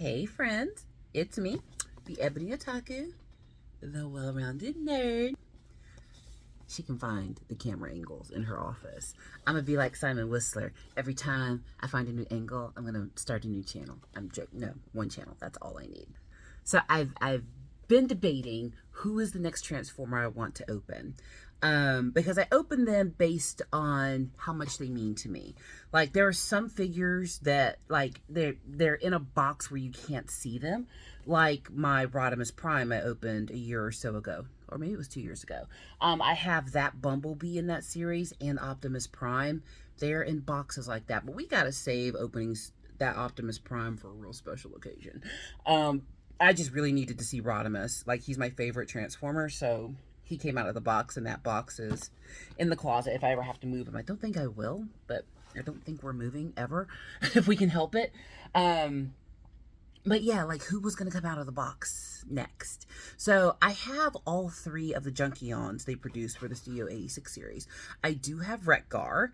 Hey friends, it's me, the Ebony Otaku, the well-rounded nerd. She can find the camera angles in her office. I'm gonna be like Simon Whistler. Every time I find a new angle, I'm gonna start a new channel. I'm joking. No, one channel. That's all I need. So I've been debating who is the next Transformer I want to open. Because I open them based on how much they mean to me. Like there are some figures that like they're in a box where you can't see them. Like my Rodimus Prime I opened a year or so ago, or maybe it was 2 years ago. I have that Bumblebee in that series and Optimus Prime. They're in boxes like that, but we gotta save openings that Optimus Prime for a real special occasion. I just really needed to see Rodimus. Like he's my favorite Transformer, so he came out of the box, and that box is in the closet if I ever have to move him. I don't think I will, but I don't think we're moving ever if we can help it. But yeah, like who was going to come out of the box next? So I have all three of the Junkions they produced for the Studio 86 series. I do have Retgar.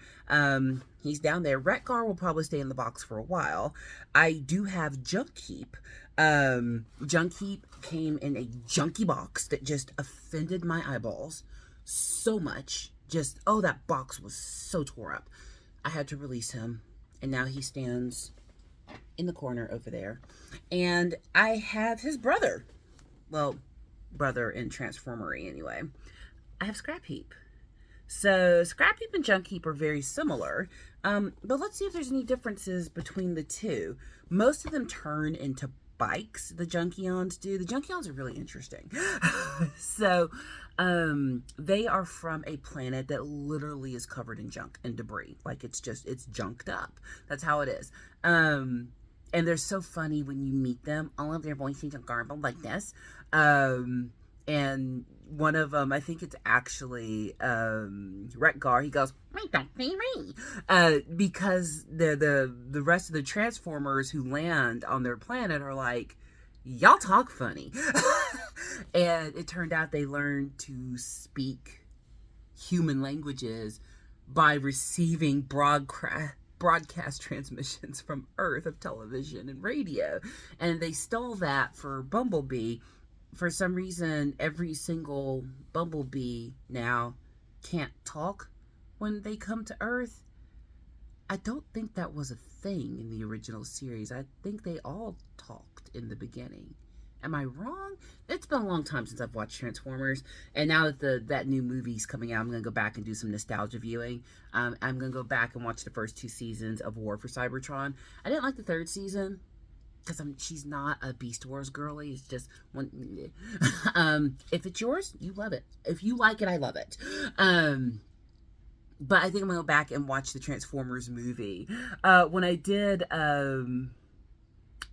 He's down there. Retgar will probably stay in the box for a while. I do have Junkion. Junkion came in a junky box that just offended my eyeballs so much. Just, oh, that box was so tore up. I had to release him, and now he stands in the corner over there. And I have his brother. Well, brother in Transformery anyway. I have Scrapheap. So Scrapheap and Junkion are very similar. But let's see if there's any differences between the two. Most of them turn into bikes, the Junkions do. The Junkions are really interesting. So they are from a planet that literally is covered in junk and debris. Like it's junked up. That's how it is. And they're so funny when you meet them. All of their voices are garbled like this. And one of them, I think it's actually Retgar. He goes, "Don't see me," because the rest of the Transformers who land on their planet are like, y'all talk funny. And it turned out they learned to speak human languages by receiving broadcast transmissions from Earth of television and radio. And they stole that for Bumblebee. For some reason, every single Bumblebee now can't talk when they come to Earth. I don't think that was a thing in the original series. I think they all talked in the beginning. Am I wrong? It's been a long time since I've watched Transformers, and now that that new movie's coming out, I'm going to go back and do some nostalgia viewing. I'm going to go back and watch the first 2 seasons of War for Cybertron. I didn't like the 3rd season, because she's not a Beast Wars girly. It's just one. If it's yours, you love it. If you like it, I love it. But I think I'm gonna go back and watch the Transformers movie. When I did, when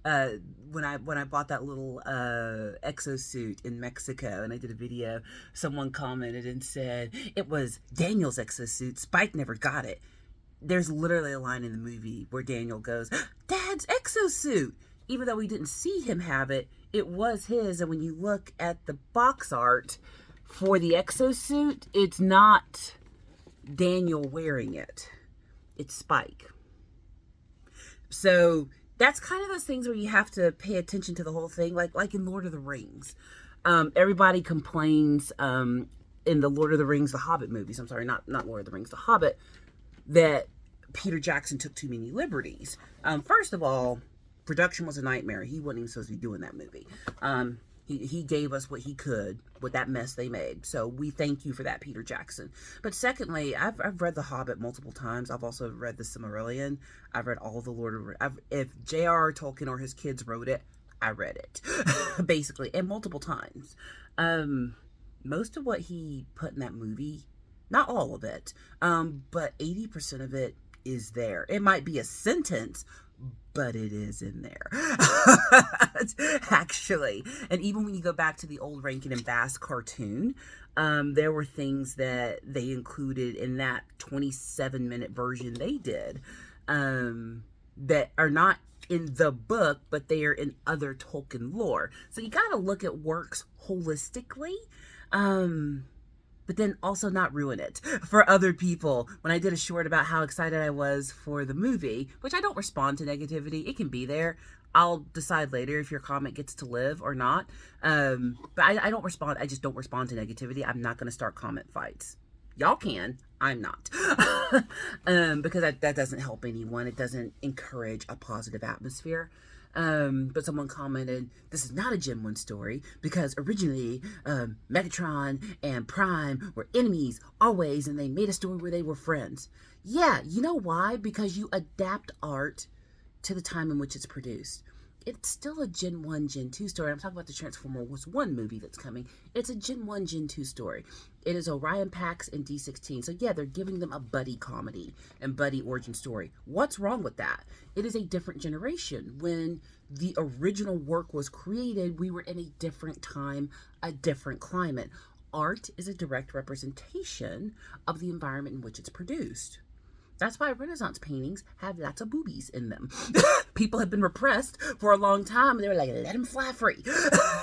I bought that little exosuit in Mexico, and I did a video, someone commented and said it was Daniel's exosuit. Spike never got it. There's literally a line in the movie where Daniel goes, "Dad's exosuit." Even though we didn't see him have it, it was his. And when you look at the box art for the exosuit, it's not Daniel wearing it. It's Spike. So that's kind of those things where you have to pay attention to the whole thing. Like in Lord of the Rings. Everybody complains in the Lord of the Rings, the Hobbit movies. I'm sorry, not Lord of the Rings, the Hobbit, that Peter Jackson took too many liberties. First of all, production was a nightmare. He wasn't even supposed to be doing that movie. He gave us what he could with that mess they made. So we thank you for that, Peter Jackson. But secondly, I've read The Hobbit multiple times. I've also read The Silmarillion. I've read all the Lord of the Rings. If J.R.R. Tolkien or his kids wrote it, I read it. Basically, and multiple times. Most of what he put in that movie, not all of it, but 80% of it is there. It might be a sentence, but it is in there. Actually. And even when you go back to the old Rankin and Bass cartoon, there were things that they included in that 27-minute version they did that are not in the book, but they are in other Tolkien lore. So you got to look at works holistically. But then also not ruin it for other people. When I did a short about how excited I was for the movie, which I don't respond to negativity, it can be there. I'll decide later if your comment gets to live or not. But I don't respond. I just don't respond to negativity. I'm not going to start comment fights. Y'all can. I'm not. Because that doesn't help anyone. It doesn't encourage a positive atmosphere. But someone commented, this is not a Gen 1 story because originally Megatron and Prime were enemies always, and they made a story where they were friends. Yeah, you know why? Because you adapt art to the time in which it's produced. It's still a Gen 1, Gen 2 story. I'm talking about the Transformers 1 movie that's coming. It's a Gen 1, Gen 2 story. It is Orion Pax and D16. So yeah, they're giving them a buddy comedy and buddy origin story. What's wrong with that? It is a different generation. When the original work was created, we were in a different time, a different climate. Art is a direct representation of the environment in which it's produced. That's why Renaissance paintings have lots of boobies in them. People have been repressed for a long time, and they were like, let them fly free.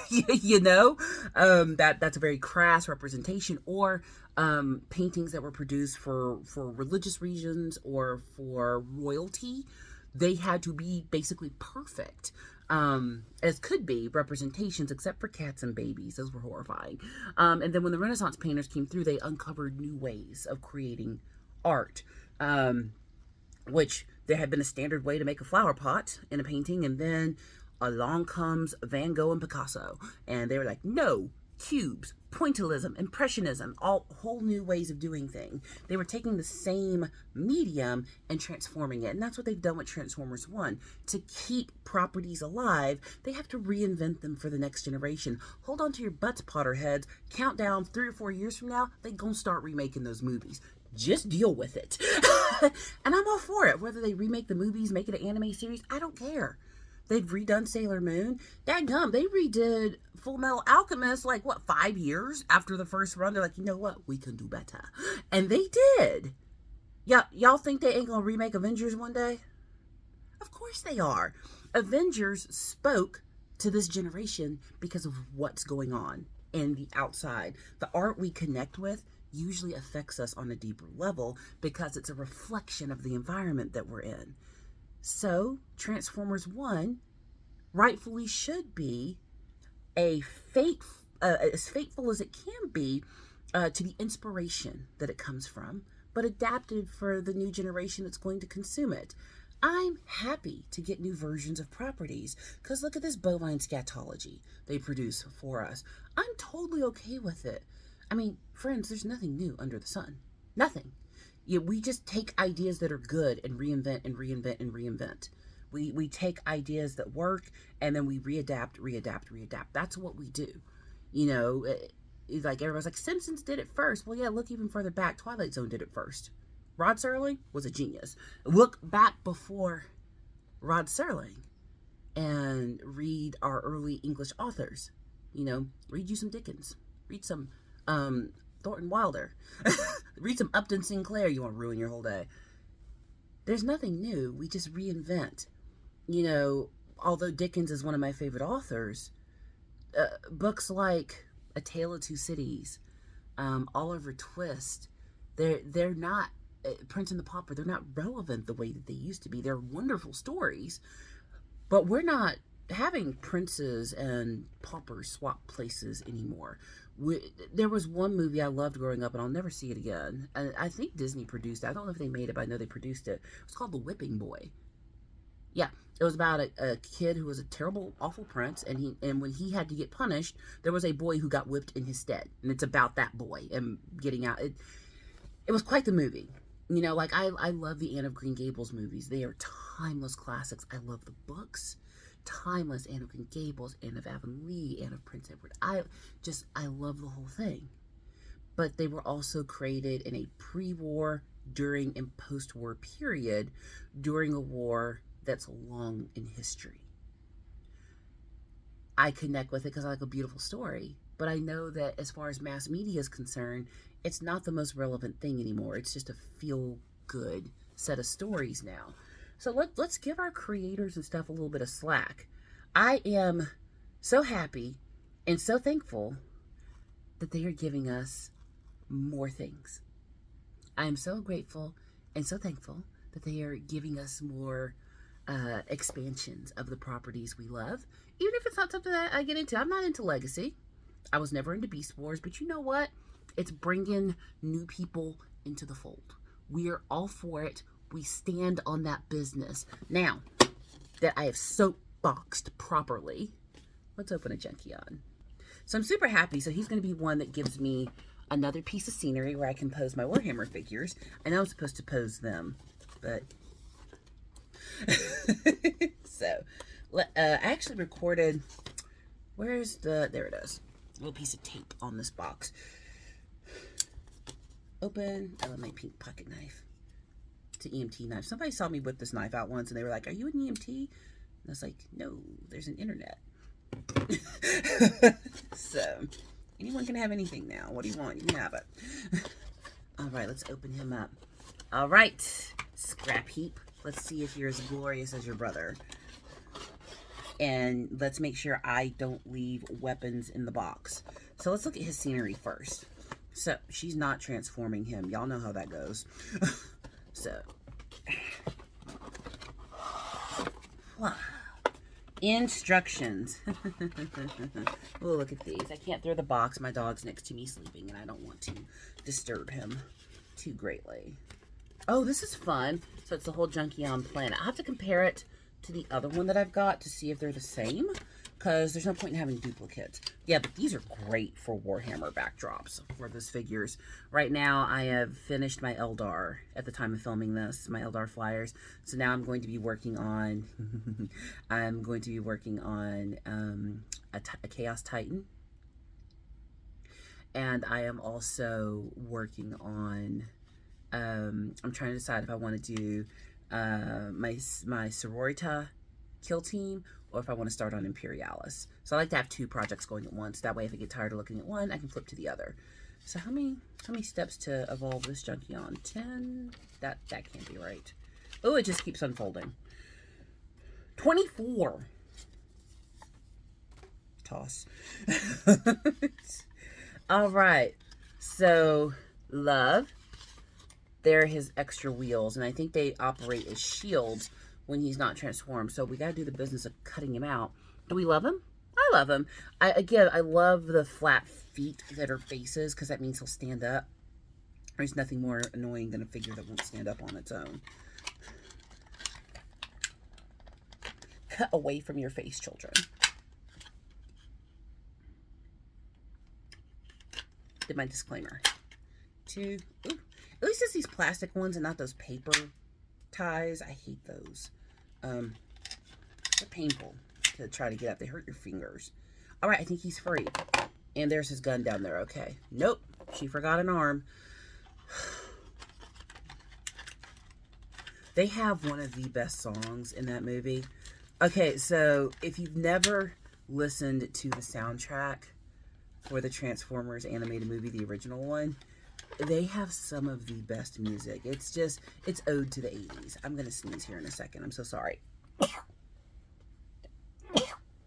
You know? That's a very crass representation. Or paintings that were produced for religious reasons or for royalty. They had to be basically perfect. As could be representations, except for cats and babies. Those were horrifying. And then when the Renaissance painters came through, they uncovered new ways of creating art. Which there had been a standard way to make a flower pot in a painting, and then along comes Van Gogh and Picasso, and they were like, no, cubes, pointillism, impressionism, all whole new ways of doing things. They were taking the same medium and transforming it, and that's what they've done with Transformers 1. To keep properties alive, they have to reinvent them for the next generation. Hold on to your butts, Potterheads. Count down 3 or 4 years from now, they're gonna start remaking those movies. Just deal with it. And I'm all for it. Whether they remake the movies, make it an anime series, I don't care. They've redone Sailor Moon. Dadgum, they redid Full Metal Alchemist 5 years after the first run. They're like, you know what? We can do better. And they did. Y'all think they ain't gonna remake Avengers one day? Of course they are. Avengers spoke to this generation because of what's going on in the outside. The art we connect with usually affects us on a deeper level because it's a reflection of the environment that we're in. So Transformers 1 rightfully should be as faithful as it can be to the inspiration that it comes from, but adapted for the new generation that's going to consume it. I'm happy to get new versions of properties, because look at this bovine scatology they produce for us. I'm totally okay with it. I mean, friends, there's nothing new under the sun. Nothing. We just take ideas that are good and reinvent and reinvent and reinvent. We take ideas that work and then we readapt. That's what we do. You know, like everybody's like, Simpsons did it first. Well, yeah, look even further back. Twilight Zone did it first. Rod Serling was a genius. Look back before Rod Serling and read our early English authors. You know, read you some Dickens. Read some Thornton Wilder. Read some Upton Sinclair. You want to ruin your whole day. There's nothing new. We just reinvent. You know, although Dickens is one of my favorite authors, books like A Tale of Two Cities, Oliver Twist, they're not, Prince and the Pauper, they're not relevant the way that they used to be. They're wonderful stories, but we're not having princes and paupers swap places anymore. There was one movie I loved growing up, and I'll never see it again. And I think Disney produced it. I don't know if they made it, but I know they produced it. It was called The Whipping Boy. Yeah, it was about a kid who was a terrible, awful prince, and when he had to get punished, there was a boy who got whipped in his stead. And it's about that boy and getting out. It was quite the movie. You know, like I love the Anne of Green Gables movies. They are timeless classics. I love the books. Timeless. Anne of Green Gables, Anne of Avonlea, Anne of Prince Edward. I love the whole thing. But they were also created in a pre-war, during, and post-war period, during a war that's long in history. I connect with it because I like a beautiful story, but I know that as far as mass media is concerned, it's not the most relevant thing anymore. It's just a feel-good set of stories now. So let's give our creators and stuff a little bit of slack. I am so happy and so thankful that they are giving us more things. I am so grateful and so thankful that they are giving us more expansions of the properties we love, even if it's not something that I get into. I'm not into Legacy. I was never into Beast Wars, but you know what? It's bringing new people into the fold. We are all for it. We stand on that business. Now that I have soapboxed properly, let's open a Junkion. So I'm super happy. So he's going to be one that gives me another piece of scenery where I can pose my Warhammer figures. I know I'm supposed to pose them, but... So, I actually recorded... Where's the... There it is. A little piece of tape on this box. Open. I love my pink pocket knife. It's an EMT knife. Somebody saw me whip this knife out once and they were like, "Are you an EMT?" And I was like, "No, there's an internet." So, anyone can have anything now. What do you want? You can have it. All right, let's open him up. All right, Scrapheap. Let's see if you're as glorious as your brother. And let's make sure I don't leave weapons in the box. So let's look at his scenery first. So, she's not transforming him. Y'all know how that goes. So. Instructions. Oh, look at these. I can't throw the box. My dog's next to me sleeping, and I don't want to disturb him too greatly. Oh, this is fun. So, it's the whole Junkion planet. I have to compare it to the other one that I've got to see if they're the same, because there's no point in having duplicates. Yeah, but these are great for Warhammer backdrops for those figures. Right now, I have finished my Eldar at the time of filming this, my Eldar flyers. So now I'm going to be working on, a Chaos Titan. And I am also working on, I'm trying to decide if I want to do my Sororita kill team, or if I want to start on Imperialis. So I like to have two projects going at once. That way, if I get tired of looking at one, I can flip to the other. So how many steps to evolve this Junkion? 10? That can't be right. Oh, it just keeps unfolding. 24. Toss. All right. So, love. They're his extra wheels, and I think they operate as shields when he's not transformed. So we got to do the business of cutting him out. Do we love him? I love him. I love the flat feet that are faces, because that means he'll stand up. There's nothing more annoying than a figure that won't stand up on its own. Cut away from your face, children. Did my disclaimer. Ooh. At least it's these plastic ones and not those paper ties. I hate those. They're painful to try to get up. They hurt your fingers. All right, I think he's free. And there's his gun down there. Okay. Nope. She forgot an arm. They have one of the best songs in that movie. Okay, so if you've never listened to the soundtrack for the Transformers animated movie, the original one, they have some of the best music. It's ode to the 80s. I'm going to sneeze here in a second. I'm so sorry.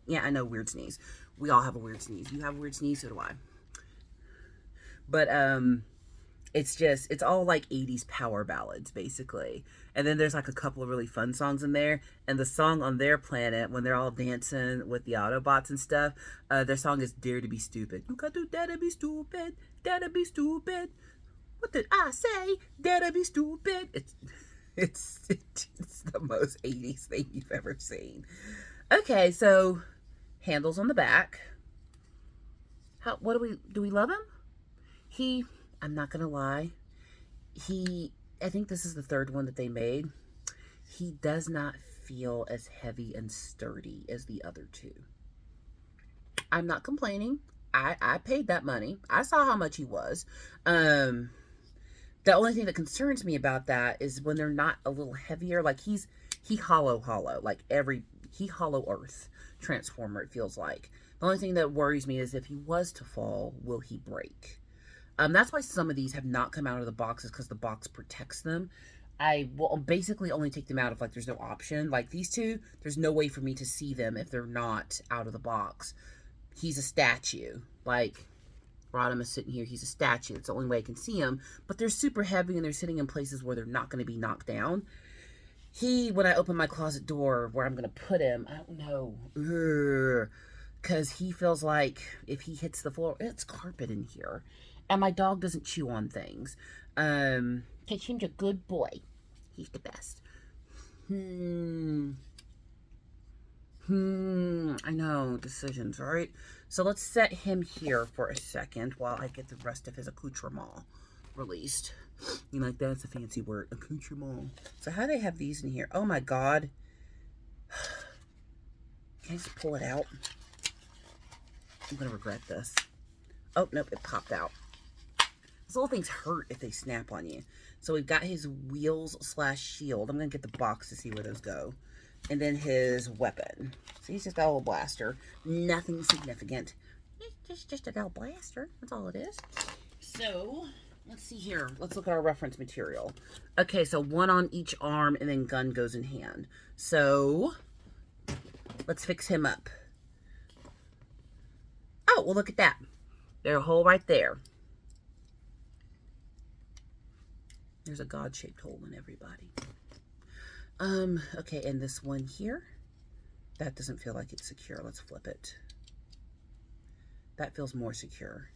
Yeah, I know, weird sneeze. We all have a weird sneeze. You have a weird sneeze, so do I. But, it's all like 80s power ballads, basically. And then there's like a couple of really fun songs in there. And the song on their planet, when they're all dancing with the Autobots and stuff, their song is Dare to Be Stupid. You got to dare to be stupid, dare to be stupid. What did I say? Dare to be stupid. It's the most 80s thing you've ever seen. Okay, so handles on the back. Do we love him? I'm not gonna lie, I think this is the third one that they made. He does not feel as heavy and sturdy as the other two. I'm not complaining. I paid that money. I saw how much he was. The only thing that concerns me about that is when they're not a little heavier. Like he hollow, like he hollow earth transformer, it feels like. The only thing that worries me is if he was to fall, will he break? That's why some of these have not come out of the boxes, because the box protects them. I will basically only take them out if, like, there's no option. Like, these two, there's no way for me to see them if they're not out of the box. He's a statue. Like, Rodimus sitting here, he's a statue. It's the only way I can see him. But they're super heavy, and they're sitting in places where they're not going to be knocked down. when I open my closet door where I'm going to put him, I don't know. Because he feels like if he hits the floor, it's carpet in here. And my dog doesn't chew on things. Because he's a good boy. He's the best. I know, decisions, right? So let's set him here for a second while I get the rest of his accoutrement released. You like that? It's a fancy word, accoutrement. So how do they have these in here? Oh my God. Can I just pull it out? I'm gonna regret this. Oh, nope, it popped out. These little things hurt if they snap on you. So we've got his wheels / shield. I'm gonna get the box to see where those go. And then his weapon. So he's just got a little blaster. Nothing significant. It's just a little blaster. That's all it is. So, let's see here. Let's look at our reference material. Okay, so one on each arm and then gun goes in hand. So, let's fix him up. Oh, well, look at that. There's a hole right there. There's a God-shaped hole in everybody. Okay, and this one here, that doesn't feel like it's secure. Let's flip it. That feels more secure.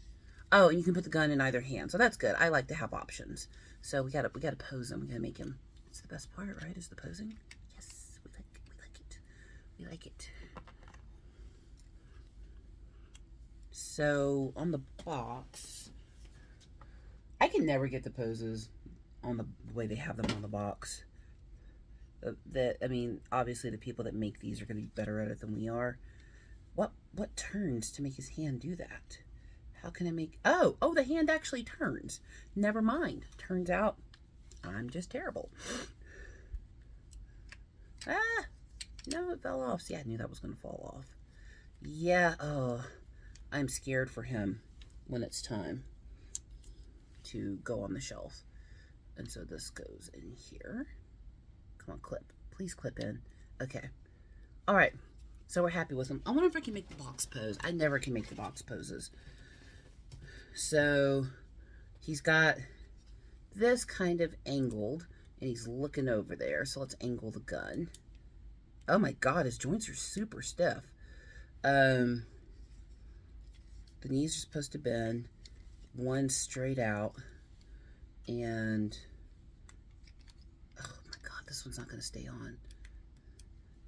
Oh, and you can put the gun in either hand, so that's good. I like to have options. So we gotta pose him. We gotta make him. It's the best part, right? Is the posing? Yes, we like it. We like it. So on the box, I can never get the poses on the way they have them on the box. I mean, obviously the people that make these are going to be better at it than we are. What turns to make his hand do that? How can I make... Oh, the hand actually turns. Never mind. Turns out I'm just terrible. Ah, no, it fell off. See, I knew that was going to fall off. Yeah, I'm scared for him when it's time to go on the shelf. And so this goes in here. Come on, clip. Please clip in. Okay. All right. So we're happy with him. I wonder if I can make the box pose. I never can make the box poses. So he's got this kind of angled, and he's looking over there. So let's angle the gun. Oh my God, his joints are super stiff. The knees are supposed to bend. One straight out. And... this one's not going to stay on.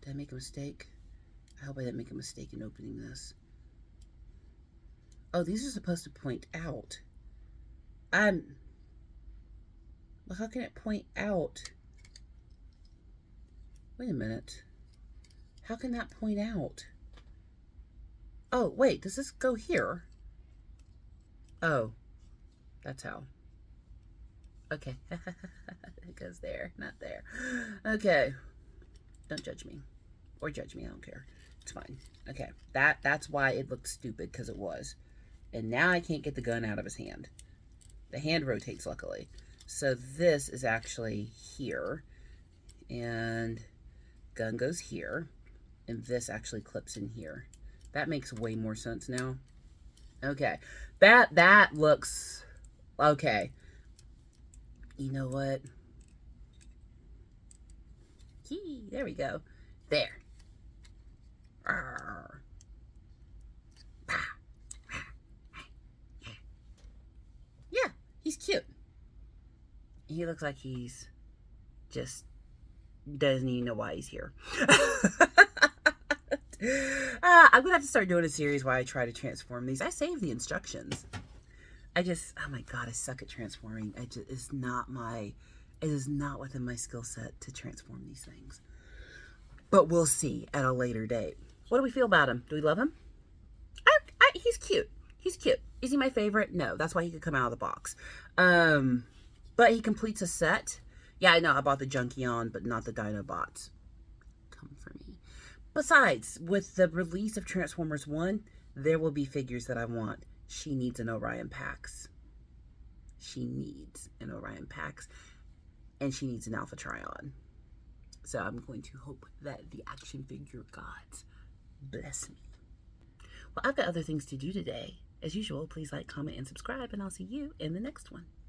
Did I make a mistake? I hope I didn't make a mistake in opening this. Oh, these are supposed to point out. Well, how can it point out? Wait a minute. How can that point out? Oh, wait, does this go here? Oh, that's how. Okay. It goes there, not there. Okay. Don't judge me. Or judge me, I don't care. It's fine. Okay. That's why it looked stupid, because it was. And now I can't get the gun out of his hand. The hand rotates, luckily. So this is actually here. And gun goes here. And this actually clips in here. That makes way more sense now. Okay. That looks... Okay. You know what? There we go. There. Yeah, he's cute. He looks like he's just doesn't even know why he's here. I'm gonna have to start doing a series where I try to transform these. I saved the instructions. Oh my God, I suck at transforming. It is not within my skill set to transform these things. But we'll see at a later date. What do we feel about him? Do we love him? He's cute. He's cute. Is he my favorite? No, that's why he could come out of the box. But he completes a set. Yeah, I know, I bought the Junkion, but not the Dinobots. Come for me. Besides, with the release of Transformers 1, there will be figures that I want. She needs an Orion Pax. She needs an Orion Pax. And she needs an Alpha Trion. So I'm going to hope that the action figure gods bless me. Well, I've got other things to do today. As usual, please like, comment, and subscribe, and I'll see you in the next one.